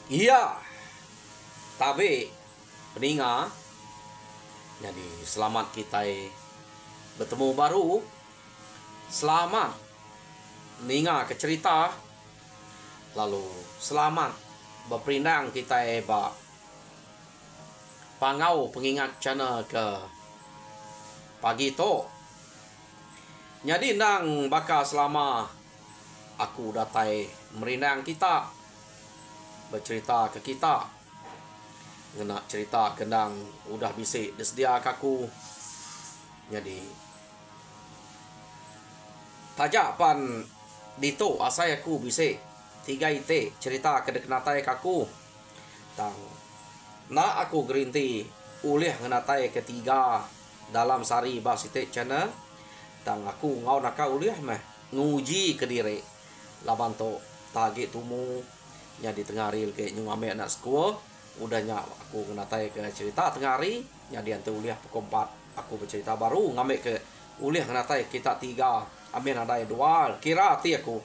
Iya, tapi peninga, jadi selamat kita bertemu baru. Selamat ninga ke cerita. Lalu selamat berperindang kita pangau pengingat channel ke pagi to. Jadi nang bakal selama aku datai merindang kita bercerita ke kita ngena cerita kendang udah bisik disedia kaku. Jadi tajapan dito asai aku bisik 3 ite cerita kedekenatai kaku tang na aku gerinti ulih ngenatai ketiga dalam sari basite channel tang aku ngau naka ulih meh nguji ke diri laban to target tumu nya di tengah ril ke nyung ame anak sekolah udahnya aku ngenatai ke cerita tengah hari nya di ante ulih pukul 4 aku bercerita baru ngame ke ulih ngenatai kita 3 amin ada 2 kira ti aku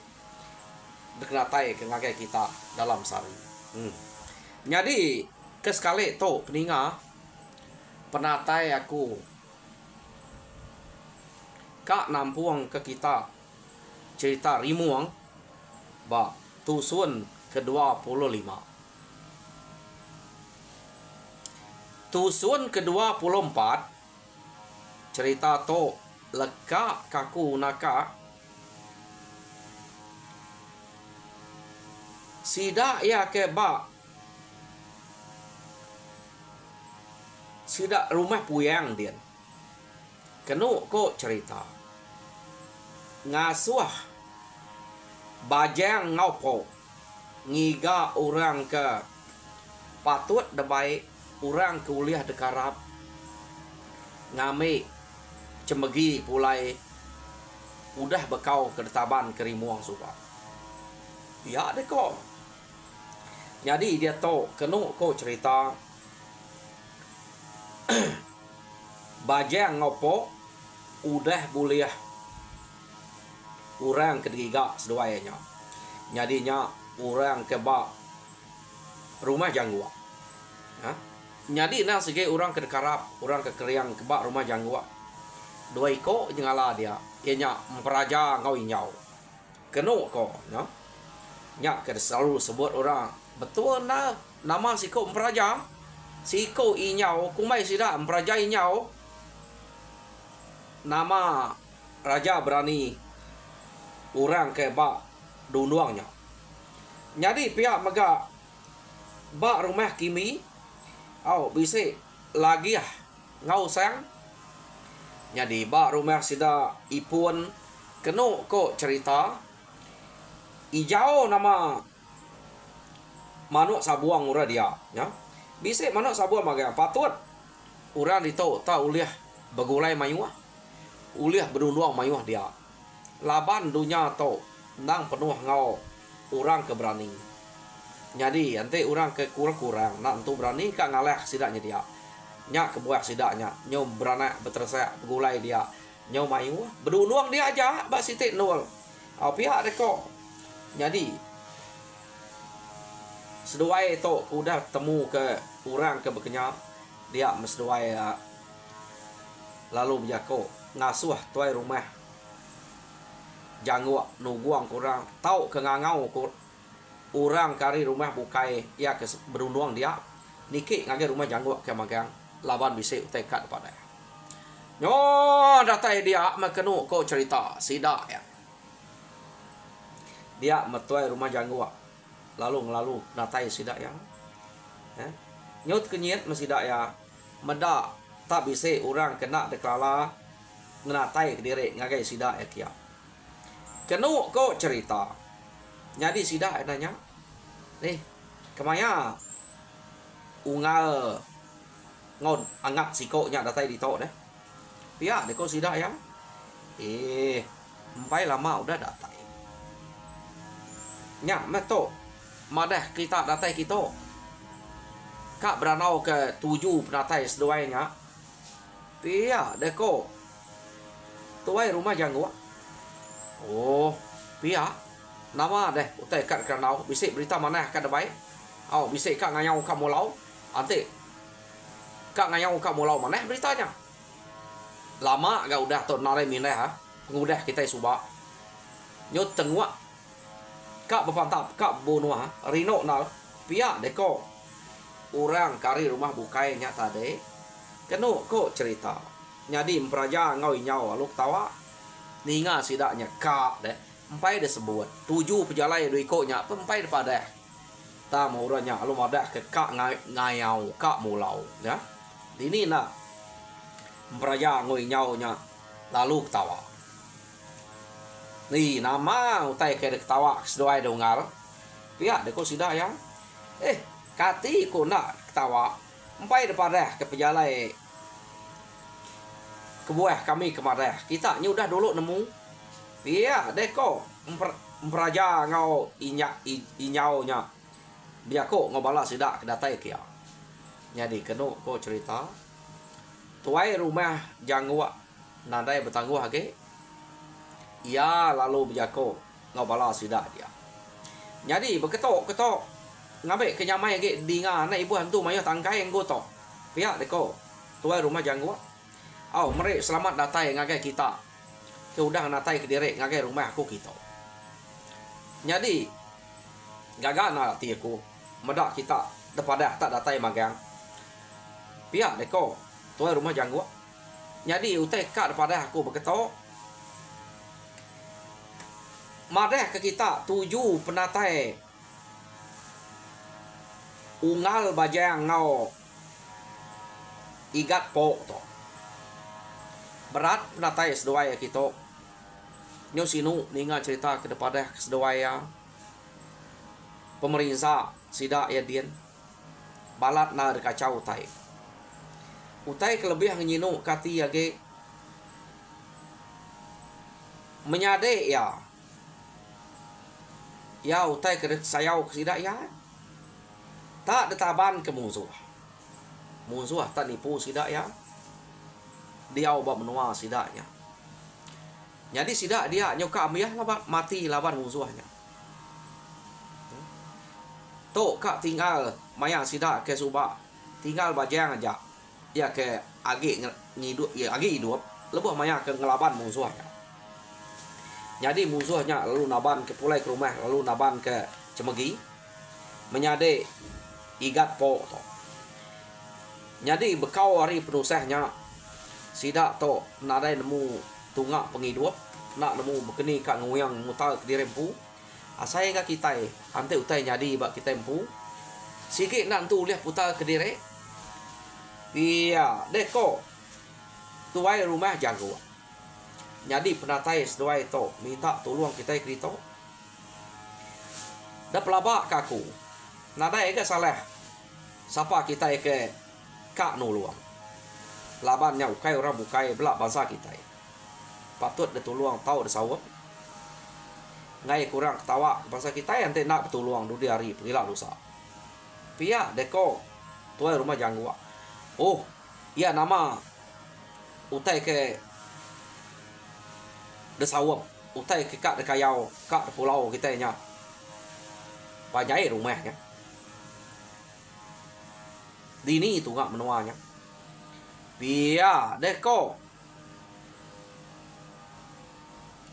dekenatai ke ngagai kita dalam sari. Jadi ke sekali to peninga penatai aku kak nampuang ke kita cerita rimuang ba tusun ke-25. Tusun ke-24 cerita to leka kaku naka sida ya ke ba sida rumah puyang dia kenu ko cerita ngasuh bajang ngaupo ngiga orang ke patut debai orang kuliah dekarap ngame cemegi pulai udah bekau kedetaban kerimuang suka ya deh kok. Jadi dia to kenu ko cerita bajang ngopo udah buliah orang ketiga seduanya jadinya orang keba rumah janggua ha? Jadi nah segi orang kedekarap orang kekeriang keba rumah janggua 2 iko jengala dia ianya memperaja ngau inyau kenu ko no nya ke selalu sebut orang betul na nama siko memperaja siko inyau kumai sida memperaja inyau nama raja berani orang ke ba dunduangnya. Jadi pihak mega ba rumah kimi au bisa lagi ngau sang. Jadi ba rumah sida ipun kenu ko cerita ijau nama manuk sabuang ura dia ya. Bisa manuk sabuang maga patut urang dito ta uliah bagulai mayuah. Uliah berdunduang mayuah dia. Laban dunia to nang penuh ngau orang keberani. Jadi nanti orang ke kurang-kurang nak untuk berani kak ngalah sidaknya dia. Nyak kebuah sidaknya nyom beranak betersak gulai dia. Nyom mayu berdunuang dia aja bak sitik nol. Au pihak deko. Jadi seduai to udah temu ke orang ke bekenyap dia mesduai lalu berjako ngasuh tuai rumah jangwa nuguang kurang tau ke ngangau orang kari rumah bukai ya ke berunduang dia niki ngage rumah jangwa ke magang laban bisa tekat pada nyo datai dia makenu ko cerita sida ya dia metuai rumah jangwa lalu datai sida ya nyot kenyit mesida ya meda tak bisa orang kena deklara ngenatai ke diri ngagai sida ya kia kenu ko cerita. Jadi sida nanya. Nih, kemaya ungal ngon angat siko nya datai di to deh. Pia de ko sida ya. Empai lama udah datai. Nya meto. Madah kita datai kita. Kak beranau ke 7 penatai seduainya. Pia de ko. Tuai rumah jangwa. Oh, pihak nama deh utai kat keranau bisik berita mana kat baik Bisa kak ngayau kamu lau. Ante kak ngayau kamu lau mana beritanya. Lama gak udah to nare mineh ha. Pengudah kita subak. Nyot tengwa. Kak bepantap, kak bonua, rino nal. Pihak deko. Orang kari rumah bukai nyata deh. Keno kok cerita. Jadi memperaja ngau nyau aluk tawa. Ninga sidaknya kak deh. Empai deh sebut. 7 pejalai doi koknya. Empai depada. Ta mau orangnya lu madah ke kak ngayau, kak mulau. Ya. Ini nak. Memperaja ngau nyau nya. Lalu ketawa. Nih nama utai kayak ketawa sedoai dongal. Pihak deko sidak ya. Kati ko nak ketawa. Empai depada ke pejalai. Kebuah kami kemarin. Kita ni udah dulu nemu. Iya, deko memperaja ngau inyau nya. Dia ko ngobala sidak kedatai kia. Jadi keno ko cerita. Tuai rumah jangwa nandai bertangguh age. Ia lalu berjako ngobala sidak dia. Jadi beketok ngabe kenyamai age dinga na ibu hantu mayo tangkai yang goto. Pihak deko tuai rumah jangwa. Mereka selamat datai ngagai kita. Ke udah natai ke direk ngagai rumah aku kita. Jadi gagal na ti aku. Medak kita depada tak datai magang. Pihak deko tuai rumah jangwa. Jadi utai kak depada aku beketok. Madah ke kita 7 penatai. Ungal bajang ngau. Igat po to. Berat penatai sedoaya kita. Nyo sinu ninga cerita ke depada sedoaya. Pemerintah sidak ya dien. Balat na dekacau utai. Utai kelebih nginu kati age. Menyade ya. Ya utai ke sayau sidak ya. Tak detaban ke musuh. Musuh tak nipu sidak ya. Dia ubah menua sidaknya. Jadi sidak dia nyoka ambiah laban mati laban musuhnya. Tok kak tinggal maya sidak ke subak. Tinggal bajang aja. Ya ke agi ngidup ya agi hidup. Lebuh maya ke ngelaban musuhnya. Jadi musuhnya lalu naban ke pulai ke rumah, lalu naban ke cemegi. Menyade igat po to. Jadi bekau hari penusahnya sidak to nadai nemu tungak pengidup nak nemu bekeni kak nguyang mutal ke dirempu asai ka kita ante utai jadi bak kita empu sikit nak tu lihat putar ke dire. Iya deko tuai rumah jago. Jadi penatai sedoai to minta tolong kita krito. Dah pelabak kaku. Nadai ke salah. Siapa kita ke kak nuluang. Labannya ukai orang bukai belak bangsa kita. Patut dia tolong tahu dia sawat. Ngai kurang ketawa bangsa kita yang nak bertolong dudi hari pergilah lusa. Pihak deko tuai rumah jangwa. Oh, iya nama utai ke desawam, utai ke kak dekayau, kak de pulau kita nya. Banyak rumahnya. Dini itu ngak menuanya. Biar deko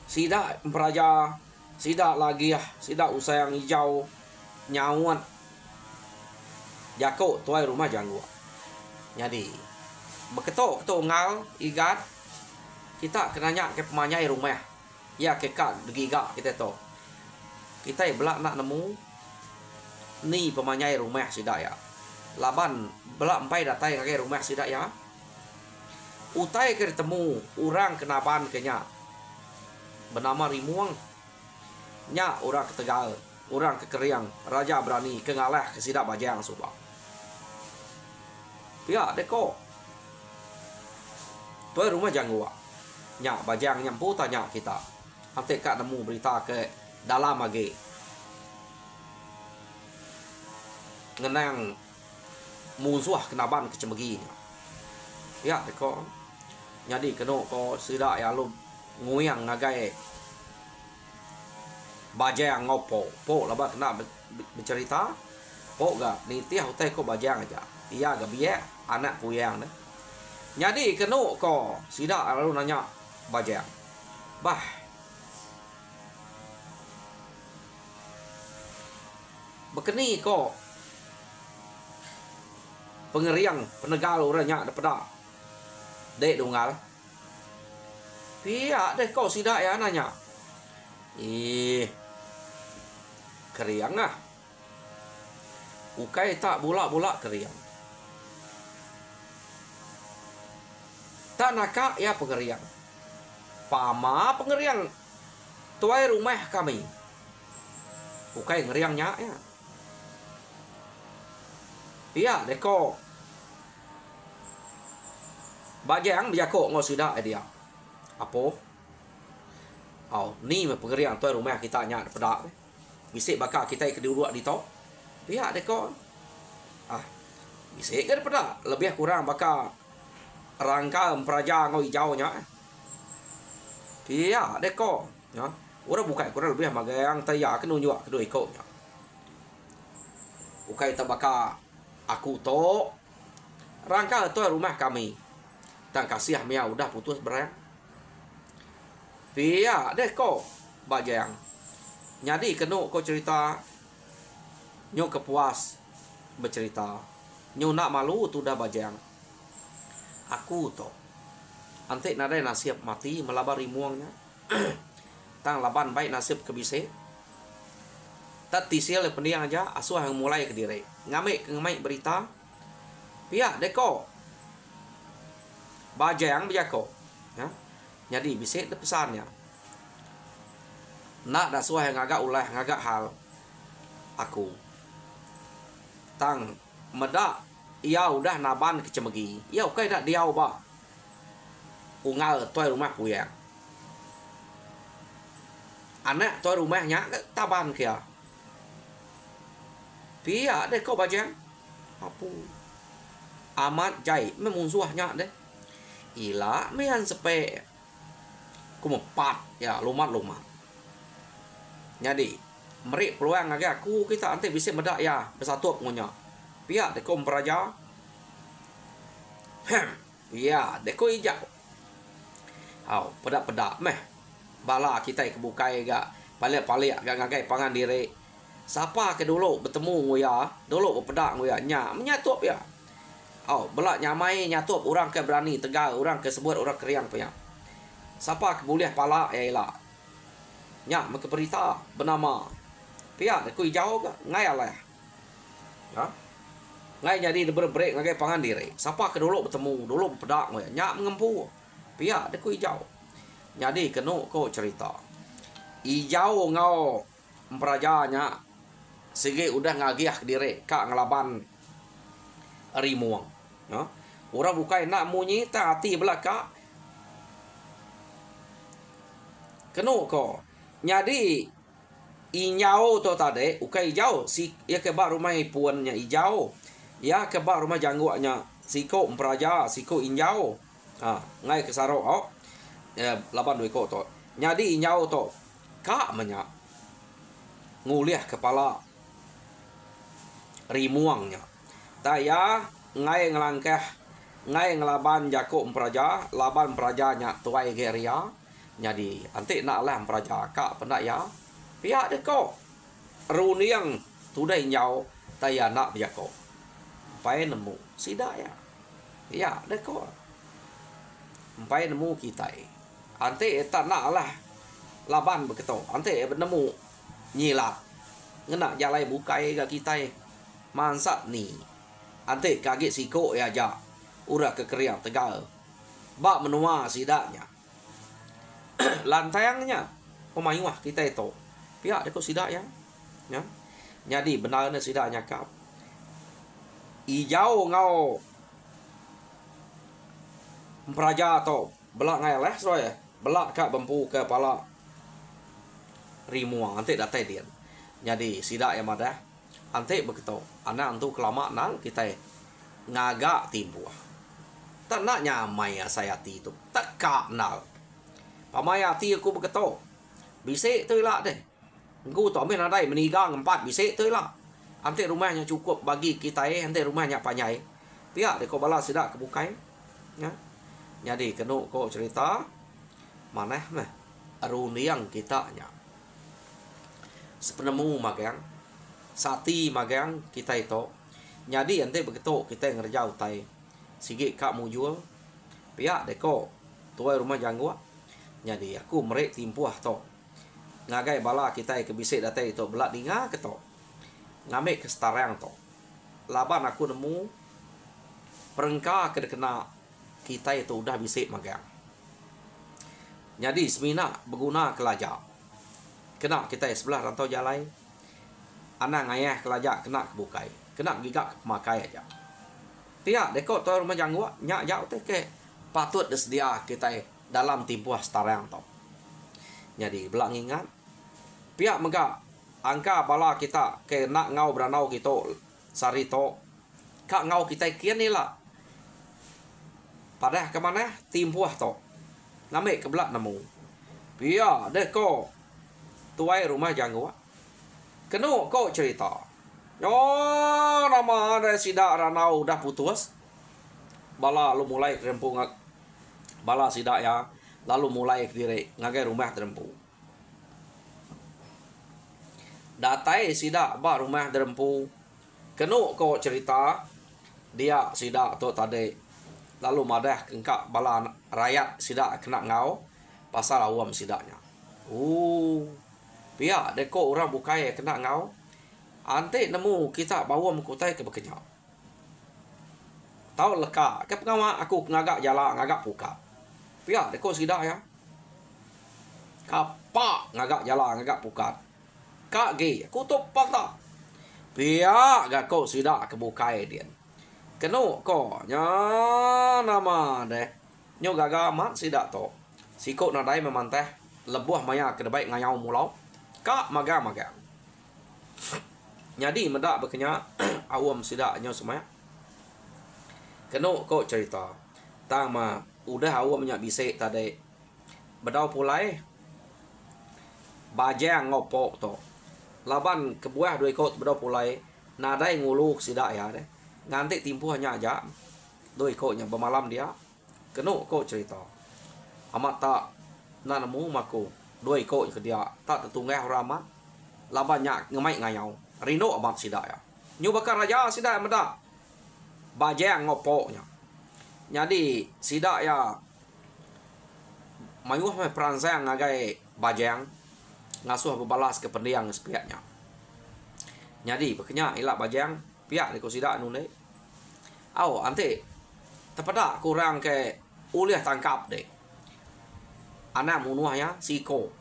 sidak memperaja sidak lagi ya sidak usai yang hijau nyawat jako tuai rumah jangwa. Jadi beketok ngal igat kita kenanya ke pemanyai rumah ya ke kak degiga kita to kita belak nak nemu ni pemanyai rumah sidak ya laban belak empai datai ke rumah sidak ya. Utai ketemu orang kenaban kenya bernama Rimuang nya orang ke Tegal orang ke Keriang raja berani ke ngalah ke sidak bajang subak. Ya deko tuai rumah jangwa nya bajang nyampu tanya kita ante kak nemu berita ke dalam age ngenang musuh kenaban kecemegi. Ya deko jadi keno ko sidak ya lu nguyang ngagai bajang ngopo po laba kena bercerita pok ga ni tiah utai ko bajang aja ia ga biak anak puyang dah. Jadi kenu ko sida lalu nanya bajang. Bah, bekeni ko pengeriang penegal orangnya ada pada dek dunggal. Pihak deh kau sida ya nanya. Keriang ah. Ukai tak bulak-bulak keriang. Tak nakak ya pengeriang. Pama pengeriang tuai rumah kami. Ukai ngeriangnya ya. Iya deko. Bajang dia kok ngau sida dia. Apa? Ni pengeriang tuai rumah kita nya pada. Bisik bakal kita kedua di tok. Pihak deko. Bisik ke pada lebih kurang bakal rangka peraja ngau hijaunya. Pihak deko. Ya. Orang bukan kurang lebih magang taya kenu juga kedua ikutnya. Bukai tabaka aku tok. Rangka tuai rumah kami. Dan kasih mia udah putus berang. Pihak deko. Bajang. Jadi kenu kau cerita nyo kepuas bercerita. Nyo nak malu tu dah bajang. Aku to. Antek nadai nasib mati melabar rimuangnya. Tang laban baik nasib kebise. Tak tisil pendiang aja asuh yang mulai ke diri. Ngamik berita. Pihak deko. Bajang bijako. Ya. Jadi bisik de pesannya. Nak dah suah yang agak ulah ngagak hal. Aku tang medak ia udah naban kecemegi. Ia okay dak diau ba. Ungal tuai rumah puyang. Anak tuai rumahnya taban kia. Pia deh kau bajang. Apa? Amat jai memunsuahnya deh. Ila mehan sepe. Kumepat ya lumat. Jadi merik peluang agak aku kita nanti bisa medak ya bersatu punya. Pihak deko peraja. Ya, deko hijau. Pedak-pedak meh. Bala kita kebukai gak palik-palik gak ngagai pangan diri. Siapa ke dulu bertemu ngoya, dulu berpedak ngoya nya menyatup ya. Belak nyamai nyatup orang ke berani tegal, orang ke sebut orang keriang punya. Siapa ke boleh pala ya ilah. Nya maka berita bernama pihak aku hijau ke ngai lah. Ya. Ngai jadi break ngagai pangan diri. Siapa ke dulu bertemu, dulu berpedak ngoya nya mengempu. Pihak aku hijau. Jadi kenu ko cerita. Hijau ngau memperajanya segi udah ngagiah diri kak ngelaban rimuang. Ya. Orang bukai nak munyi tak hati belaka. Kenu ko. Jadi inyau tu tadi ukai hijau si ya ke bak rumah puannya hijau. Ya ke bak rumah jangguaknya siko memperaja siko injau. Ngai ke saro ya laban dua ko tu. Jadi inyau tu kak menya nguliah kepala rimuangnya. Taya ngai ngelangkah ngai ngelaban jako memperaja laban perajanya tuai geria. Jadi antik nak lah peraja kak pendak ya. Pihak deko. Runiang tudai nyau taya nak bijako. Pai nemu sida ya. Ya deko. Pai nemu kita. Antik tak nak lah laban begitu. Antik nemu nyilat. Ngena jalai bukai gak kita. Mansat ni. Antik kaget siko ya ja. Ura kekeriang tegal. Bak menua sidanya. Lantayangnya pemain wah kita itu pihak deko sidak ya. Jadi benarnya sidaknya kap hijau ngau peraja atau belak ngai leh soya belak kak bempu ke pala rimuang nanti datai dia. Jadi sidak yang madah nanti begitu anak antu kelama nang kita ngagak timbuah tak nak nyamai ya saya itu tak kak nal. Pamayati aku begitu. Bisik tu lah deh. Aku tu ambil nadai menigang 4 bisik tu lah. ante rumahnya cukup bagi kita ante rumahnya panyai. Pihak deko bala sidak kebukai. Ya. Jadi kena ko cerita maneh meh aruniang kita nya. Sepenemu magang sati magang kita itu. Jadi ante begitu kita ngerjau tai. Sige kak mujul. Pihak deko tuai rumah jangwa. Jadi aku merek timpuah to. Ngagai bala kita ke bisik datai itu belak dinga ke to. Ngambil ke starang to. Laban aku nemu perengka kena kita itu udah bisik magang. Jadi semina berguna kelajak. Kena kita sebelah rantau jalai. Anak ayah kelajak kena kebukai. Kena gigak makai aja. Tiap dekot tu rumah jangwa nyak jauh teh ke patut disedia kita dalam timpuah starang to. Jadi belak ingat pihak mega angka bala kita ke nak ngau beranau kita sari to. Kak ngau kita kian ni lah. Padah ke mana timpuah to. Ngambil ke belak nemu. Pihak deko tuai rumah jangwa. Kena kau cerita. Oh, nama ada sidak ranau dah putus. Bala lu mulai kerempung bala sidak ya. Lalu mulai diri ngagai rumah terempu. Datai sidak ba rumah terempu. Kena kau cerita dia sidak tu tadi. Lalu madah kengkak bala rakyat sidak kena ngau pasal awam sidaknya. Pihak deko orang bukai kena ngau. Ante nemu kita bawa mengkutai ke bekenyak. Tahu leka. Ke pengawa aku ngagak jala, ngagak puka. Pihak deko sidak ya. Kapak ngagak jala, ngagak puka. Kak ge, aku topak tak. Pihak gak sidak kebukai dia. Kenu ko nya nama deh. Nyo gaga mat sidak to. Sikok nadai memanteh lebuh maya ke debai ngayau mulau. Kak maga. Jadi mendak berkenya awam sidaknya semua. Kena kau cerita. Tama udah awam nya bisik tadi. Bedau pulai. Bajang ngopok to. Laban kebuah dua ikut bedau pulai. Nadai nguluk sidak ya deh. Nganti timpu hanya aja. Dua ikutnya bermalam dia. Kena kau cerita. Amat tak nanamu maku. Dua ikut ke dia. Tak tertunggah ramat. Laban nyak ngemai ngayau. Rino amat sidak ya. Nyu bakar raja sidak mendak. Bajang ngopoknya. Jadi sidak ya. Mayuh me peransang ngagai bajang. Ngasuh berbalas ke pendiang sepiaknya. Jadi bekenya ilak bajang. Piak ni ko sidak nune. Au ante. Tepada kurang ke uliah tangkap deh. Anak munuah ya. Siko.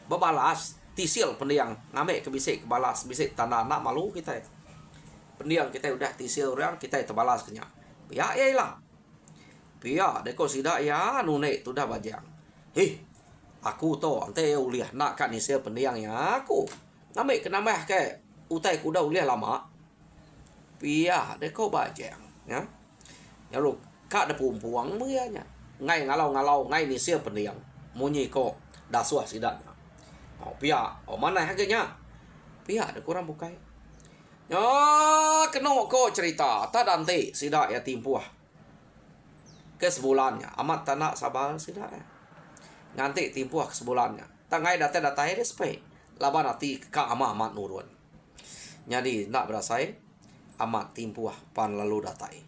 Berbalas. Tisil pendiang ngambil ke bisik kebalas bisik tanda nak malu kita pendiang kita udah tisil orang kita terbalas kenya pihak ya ilah pihak deko sidak ya nune tu dah bajang aku to ante uliah nak kan tisil pendiang ya aku ngambil ke nambah ke utai kuda uliah lama pihak deko bajang ya lu kak de pumpuang muanya ngai ngalau ngai tisil pendiang munyi ko dasuah sidaknya. Pihak, mana harganya? Pihak ada kurang bukai. Ya, kena kau cerita. Tak nanti sidak ya timpuah. Ke sebulannya. Amat tak nak sabar sidak ya. Nanti timpuah ke sebulannya. Tangai data-data ini sepay. Laban nanti ke amat nurun. Jadi nak berasai. Amat timpuah pan lalu datai.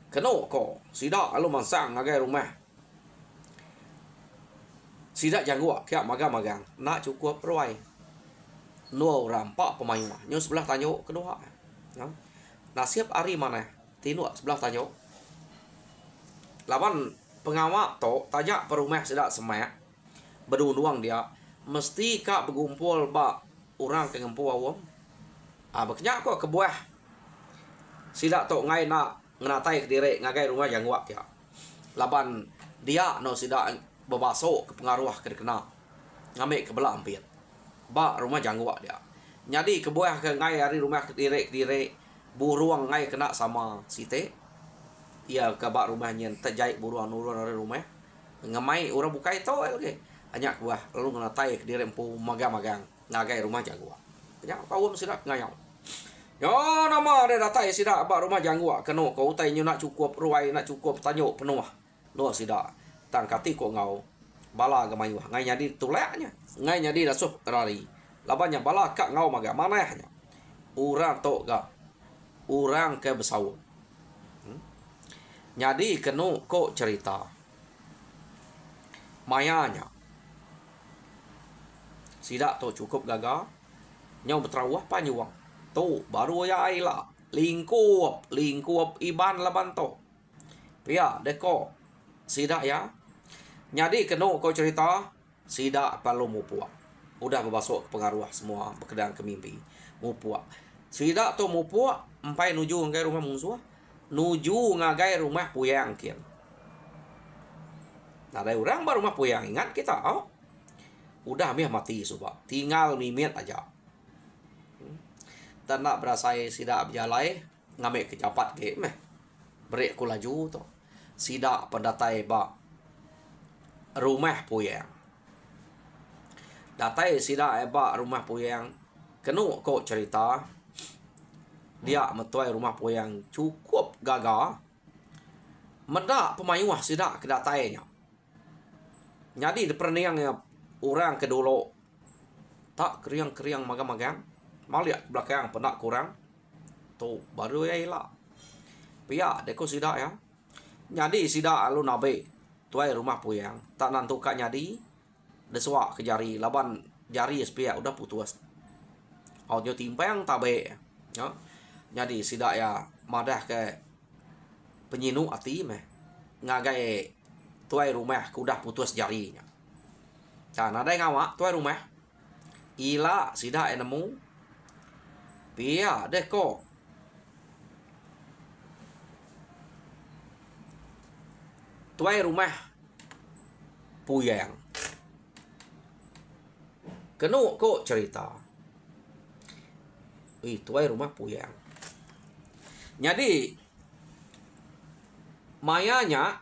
Kena kau sidak lalu mansang ngagai rumah. Sidak jangwa kiak magang-magang nak cukup roai. Nuau rampak pemain mah. Nyo sebelah tanyo kedua. Ya. Nasib ari mana? Tinu sebelah tanyo. Lawan pengawak to tajak perumah sidak semak. Berunduang dia mesti kak bergumpul ba orang ke ngempu awam. Beknya kok kebuah. Sidak to ngai nak ngenatai ke diri ngagai rumah jangwa kiak. Laban dia no sidak berbasok ke pengaruh ke kena ngambil ke belah hampir ba rumah jangwa dia jadi kebuah ke ngai hari rumah ke diri buruang ngai kena sama site ia ke ba rumahnya terjait buruang nurun dari rumah ngamai orang bukai to lagi hanya kebuah lalu kena tai ke diri empu magang-magang ngagai rumah jangwa nya kau mesti nak ngayau nama dia datai sida ba rumah janggua keno ko utai nyu nak cukup ruai nak cukup tanyo penuh. No sida tang kati ko ngau bala ga mayuh ngai nyadi tulaknya. Ngai nyadi dasuh rari. Labanya bala kak ngau maga manehnya. Urang tok ga urang ke besau. Nyadi keno ko cerita. Mayanya. Sida to cukup gaga. Nyau betrawah panyuang. Tu baru ya aila lingkup iban laban to. Pia deko sida ya. Nyadi keno ko cerita sida palu mupua. Udah berbasuk ke pengaruh semua berkedang ke mimpi. Mupua. Sida to mupua empai nuju ngai rumah musuh. Nuju ngagai rumah puyang kian. Nah, ada orang baru rumah puyang ingat kita. Oh. Udah mih mati suba. Tinggal mimit aja. Dan nak berasai sida berjalai ngamek kejapat ke meh. Break ku laju to. Sida pendatai ba rumah puyang. Datai sida ba rumah puyang. Kenu ko cerita dia metuai rumah puyang cukup gagah. Medak pemayuah sida kedatainya. Jadi deperniangnya orang kedolo tak keriang-keriang magang-magang. Maliak belakang penak kurang. Tu baru ya ilah. Pia deko sida ya. Nyadi sida alu nabe. Tuai rumah puyang. Tak nantu kak nyadi. Deswa ke jari. Laban jari sepia udah putus. Audio timpang tabe. Ya. Nyadi sida ya. Madah ke penyinu ati meh. Ngagai tuai rumah udah putus jarinya. Kan ada yang ngawak tuai rumah. Ila sida enemu. Pia deko tuai rumah puyang. Kenu ko cerita. Tuai rumah puyang. Jadi mayanya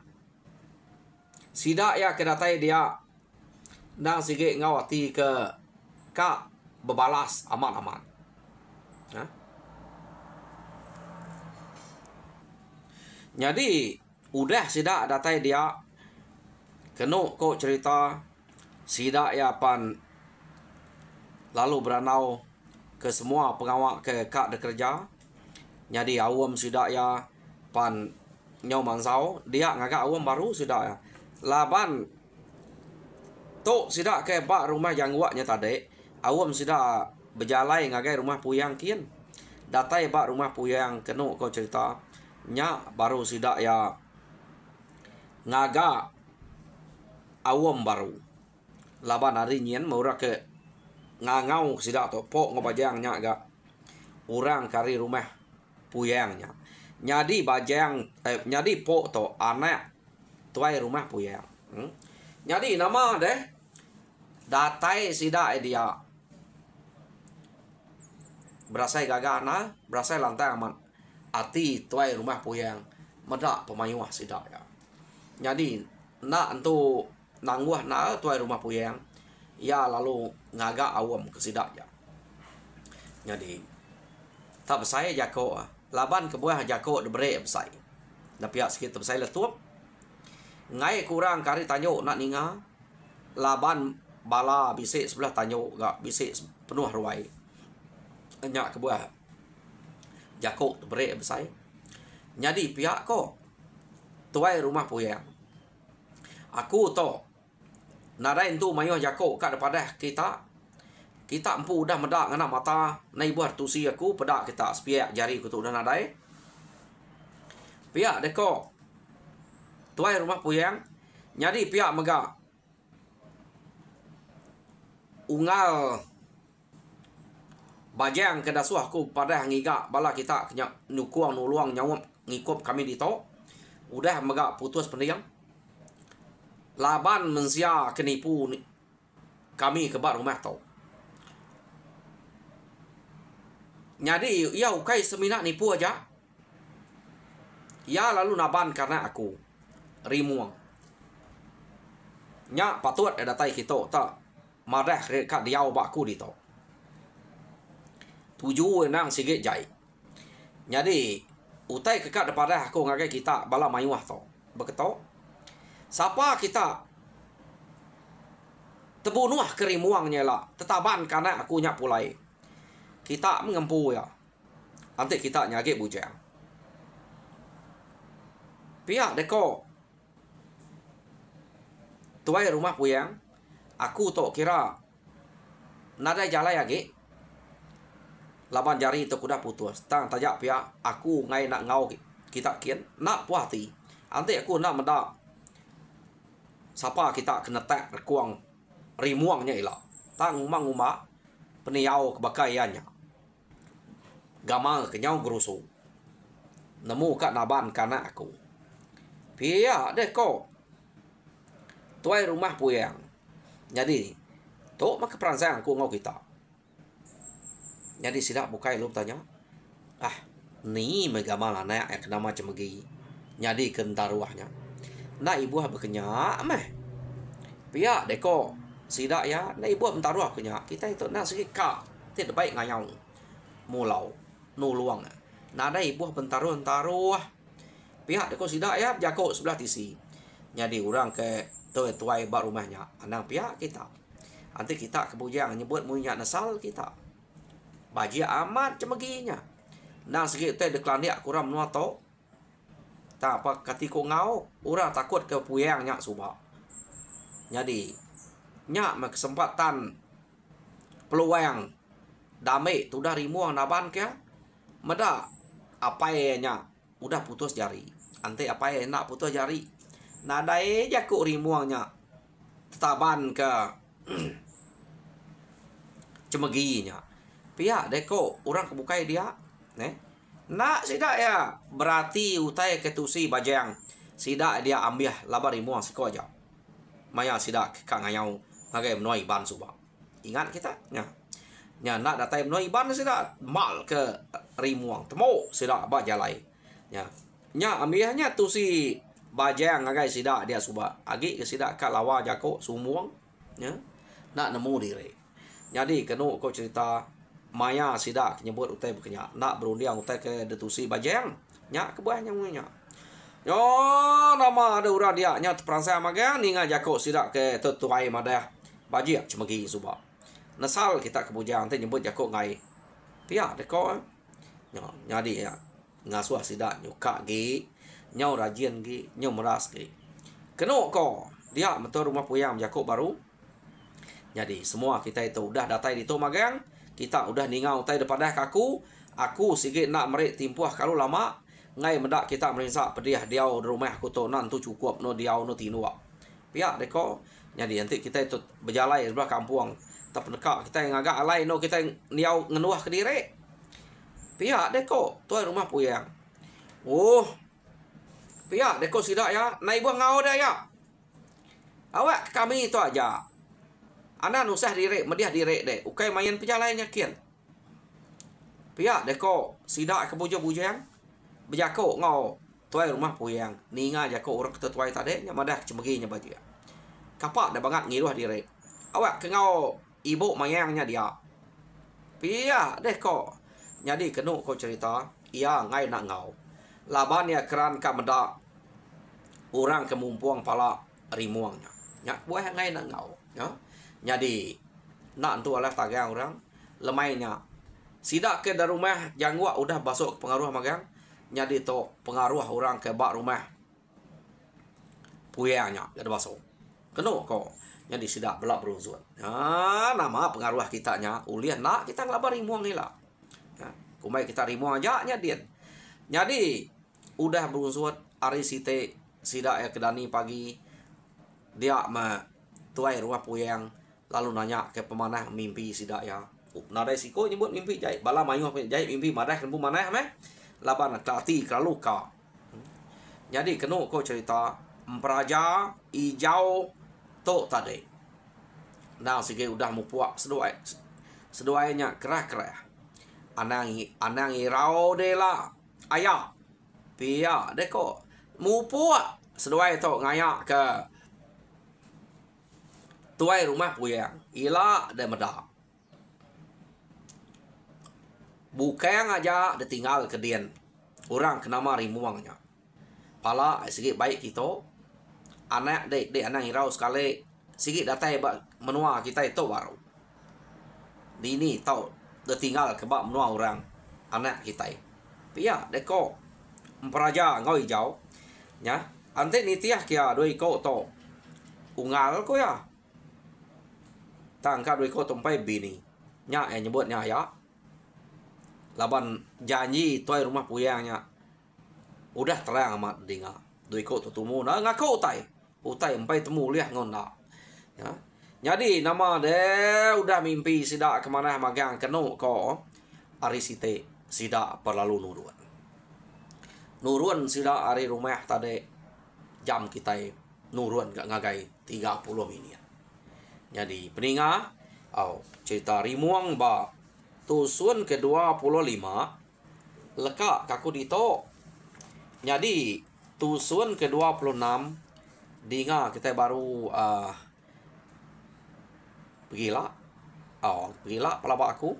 sida ya kedatai dia nang sige ngawati ke kak bebalas aman-aman. Ha? Jadi udah sida datai dia kenu ko cerita sida ya pan lalu beranau ke semua pengawak ke kak bekerja. Jadi awam sida ya pan nyau mansau dia ngagak awam baru sida ya. Laban to sida ke bak rumah jangguaknya tadi awam sida berjalai ngagai rumah puyang kian. Datai bak rumah puyang kenu kau cerita. Nya baru sida ya ngaga awam baru. Laban hari nyen maura ke ngangau sida to pok ngobajang nya ga. Orang kari rumah puyangnya. Nyadi bajang nyadi pok to anak tuai rumah puyang. Nyadi nama deh. Datai sida dia. Berasai gagana, berasai lantai aman. Ati tuai rumah puyang. Medak pemayuah sida ya. Jadi nak entu nangguah na tuai rumah puyang. Ya lalu ngaga awam ke sida ya. Jadi tak besai jako. Laban kebuah jako debere besai. Dapiak sikit besai letup. Ngai kurang kari tanyo nak ninga. Laban bala bisik sebelah tanyo gak bisik penuh ruai. Nyak kebuah jako bere besai. Jadi pihak ko tuai rumah puyang. Aku to nadain tu mayuh jako kat daripada kita. Kita empu udah medak ngana mata nai buat tusi aku pedak kita sepiak jari ku tu udah nadai. Pihak deko tuai rumah puyang. Jadi pihak mega ungal bajang ke dasuh aku pada ngiga bala kita kena nukuang nuluang nyawam ngikup kami di to. Udah mega putus pendiam. Laban mensia kenipu kami ke bar rumah to. Jadi ya ukai semina nipu aja. Ya lalu naban karena aku rimuang. Nya patut ada tai kita tak madah kat diau bakku di to. Tuju nang sige jai. Jadi utai kekat daripada aku ngagai kita bala mayuah to. Beketo. Siapa kita terbunuh kerimuangnya lah. Tetaban karena aku nyak pulai. Kita mengempu ya. Nanti kita nyagik bujang. Pihak deko. Tuai rumah puyang. Aku tok kira. Nada jalan lagi. Laban jari itu kuda putus. Tang tajak pihak. Aku ngai nak ngau kita kian. Nak puas hati. Nanti aku nak mendak. Siapa kita kena tak rekuang rimuangnya ilah. Tang ngumang-ngumang. Peniau kebakaiannya. Gamang kenyau gerusu. Nemu kat naban karena aku. Pihak deko. Tuai rumah puyang. Jadi, tok mak peransang aku ngau kita. Jadi sidak bukai lu tanya. Ah, ni megamal anak yang kena macam begi. Jadi kentaruahnya. Nak ibu berkenyak meh. Pihak deko. Sidak ya, nak ibu mentaruah kenyak. Kita itu nak sikit kak. Tidak baik ngayau. Mulau. Nuluang. Nada ibu bentaruah. Pihak deko sidak ya, jago sebelah tisi. Jadi orang ke tuai bak rumahnya. Anang pihak kita. Nanti kita kebujang nyebut munyak nasal kita. Baji amat cemeginya. Nang sikit teh deklandiak kurang menua to. Tak apa katiko ngau. Orang takut ke puyang nyak subak. Jadi nyak kesempatan peluang damai tu dah rimuang naban ke. Meda apa nya udah putus jari. Ante apa nak putus jari. Nadai jakuk rimuangnya. Taban ke cemeginya. Pihak deko orang kebukai dia. Nak sidak ya. Berarti utai ketusi bajang. Sidak dia ambil labar rimuang siko aja. Maya sidak kak ngayau. Ngagai menoi ban subak. Ingat kita? Nya nak datai menoi ban sidak. Mal ke rimuang. Temu sidak abah jalai. Nya ambilnya tusi bajang ngagai sidak dia subak. Agi ke sidak kak lawa jako sumuang. Nak nemu diri. Jadi kena kau cerita. Maya sidak nyebut utai berkenyak. Nak berundiang utai ke detusi bajang. Nyak kebuahnya munya. Yo nama ada orang dia nya terperansai magang ninga jako sidak ke tetuai madah. Bajia cemegi subak. Nasal kita kebujang teh nyebut jako ngai. Pihak deko. Jadi ya ngasuh sidak nyuka gi. Nyau rajin gi, nyau meras gi. Kena ko dia betul rumah puyang jako baru. Jadi semua kita itu udah datai di tu magang. Kita udah ningau tai daripada kaku. Aku sikit nak merik timpuah kalau lama. Ngai mendak kita merinsak pediah diau di rumah aku tu nan tu cukup no diau no tinua. Pihak deko. Jadi nanti kita itu berjalan di sebelah kampung. Terpenekak kita yang agak alai no kita diau ngenuah ke diri. Pihak deko tuan rumah puyang. Oh. Pihak deko sidak ya. Nai buah ngau dah ya. Awak kami itu aja. Anda nusah direk, mediah direk dek. Ukai main perjalanannya kian. Pihak deko sidak ke bujang-bujang. Berjako ngau tuai rumah puyang. Ninga jako orang kata tuai tadi nya madah cemeginya baju. Kapak dah banget ngiruh direk. Awak ke ngau ibu mayangnya dia. Pihak deko. Jadi kena kau cerita, ia ngai nak ngau. Laban ya keran ka medak. Orang kemumpuang pala rimuangnya. Nyak buah ngai nak ngau, ya. Jadi nak tu alah tagang orang lemainya. Sidak ke dari rumah jangwa udah masuk ke pengaruh magang. Jadi tu pengaruh orang ke bak rumah puyangnya jadi masuk. Kena kau. Jadi sidak belak beruzun. Nama pengaruh kita nya ulian nak kita ngelabar rimuang ni lah. Kumai kita rimuang aja nya dia. Jadi udah beruzun hari site sidak ya kedani pagi dia tuai rumah puyang. Lalu nanya ke pemanah mimpi sidak ya. Nadai siko nyebut mimpi jahit. Bala mayuh jahit mimpi madah lembu manah meh. Laban kelati kelaluka. Jadi kena kau cerita emperaja hijau tok tadi. Nah sige udah mupuak seduainya kerah-kerah. Anang irau dela ayah. Pia deko mupuak seduai tok ngayak ke tuai rumah puyang. Ila de medak. Bukan aja dia tinggal ke dian. Orang kena mari muangnya. Pala sikit baik kita. Anak dek anak hirau sekali. Sikit datai menua kita itu baru. Di ini tau dia tinggal ke bak menua orang. Anak kita. Pia deko memperaja ngau hijau. Ya. Ante ni tiah kia doi ko to. Ungal ko ya. Tangka doi ko tumpai bini. Nya nyebutnya ya. Laban janji tuai rumah puyangnya. Udah terang amat dengar. Doi ko tutumu na ngako utai. Utai empai temu liah ngonda. Ya. Jadi nama de udah mimpi sidak kemana magang kenu ko. Arisite sidak perlalu nuruan. Nuruan sidak hari rumah tadi jam kita nuruan gak ngagai 30 minit. Jadi peninga cerita rimuang ba tusun ke-25 lekak kaku dito. Jadi tusun ke-26 dinga kita baru pergilah pelabak aku.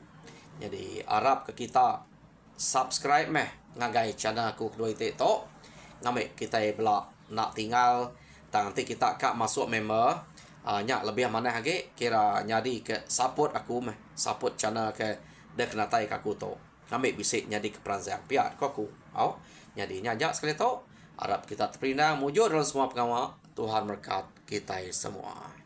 Jadi harap ke kita subscribe meh ngagai channel aku kedua itu ngambil kita bela nak tinggal nanti kita kak masuk member nya lebih mana lagi kira nyadi ke support aku meh support channel ke dek natai kaku to ngambil bisik nyadi ke peranzang piat aku nyadi nyajak sekali to harap kita terpindah mujur dalam semua pengawal Tuhan berkat kita semua.